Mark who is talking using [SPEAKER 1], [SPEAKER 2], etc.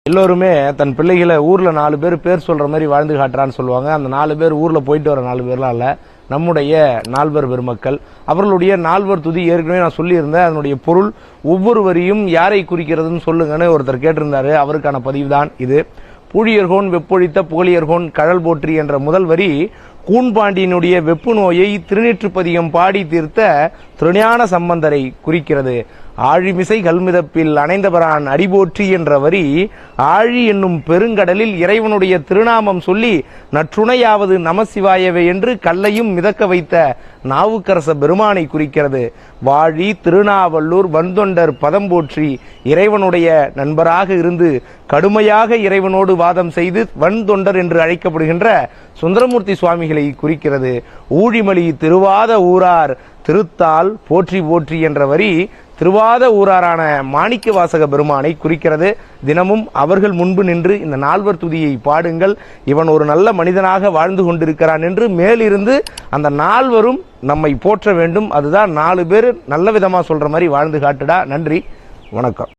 [SPEAKER 1] எல்லோருமே தன் பிள்ளைகளை ஊர்ல 4 பேர் சொல்ற மாதிரி வாழ்ந்து காட்டுறான்னு சொல்லுவாங்க. அந்த 4 பேர் ஊர்ல போயிட்டு வர 4 பேர்லாம் இல்ல, நம்முடைய நால்வர் பெருமக்கள். அவர்களுடைய நால்வர் துதி ஏற்கனவே நான் சொல்லியிருந்தேன். அதனுடைய பொருள் ஒவ்வொரு வரியும் யாரை குறிக்கிறதுன்னு சொல்லுங்கன்னு ஒருத்தர் கேட்டிருந்தாரு. அவருக்கான பதிவு தான் இது. பூழியர்கோன் வெப்பொழித்த புகழியர்கோன் கழல் போற்றி என்ற முதல் வரி கூன்பாண்டியினுடைய வெப்பு நோயை திருநீற்றுப்பதிகம் பாடி தீர்த்த திருஞான சம்பந்தரை குறிக்கிறது. ஆழிமிசை கல்மிதப்பில் அணைந்தவரான் அடிபோற்றி என்ற வரி ஆழி என்னும் பெருங்கடலில் இறைவனுடைய திருநாமம் சொல்லி நற்றுணையாவது நமசிவாயவே என்று கல்லையும் மிதக்க வைத்த நாவுக்கரச பெருமானை குறிக்கிறது. வாழி திருநாவல்லூர் வந்தொண்டர் பதம் போற்றி இறைவனுடைய நண்பராக இருந்து கடுமையாக இறைவனோடு வாதம் செய்து வன்தொண்டர் என்று அழைக்கப்படுகின்ற சுந்தரமூர்த்தி சுவாமிகளை குறிக்கிறது. ஊழிமலி திருவாத ஊரார் திருத்தால் போற்றி போற்றி என்ற வரி திருவாத ஊராரான மாணிக்க வாசக பெருமானை குறிக்கிறது. தினமும் அவர்கள் முன்பு நின்று இந்த நால்வர் துதியை பாடுங்கள், இவன் ஒரு நல்ல மனிதனாக வாழ்ந்து கொண்டிருக்கிறான் என்று மேலிருந்து அந்த நால்வரும் நம்மை போற்ற வேண்டும். அதுதான் 4 பேர் நல்ல விதமா சொல்ற மாதிரி வாழ்ந்து காட்டுடா. நன்றி, வணக்கம்.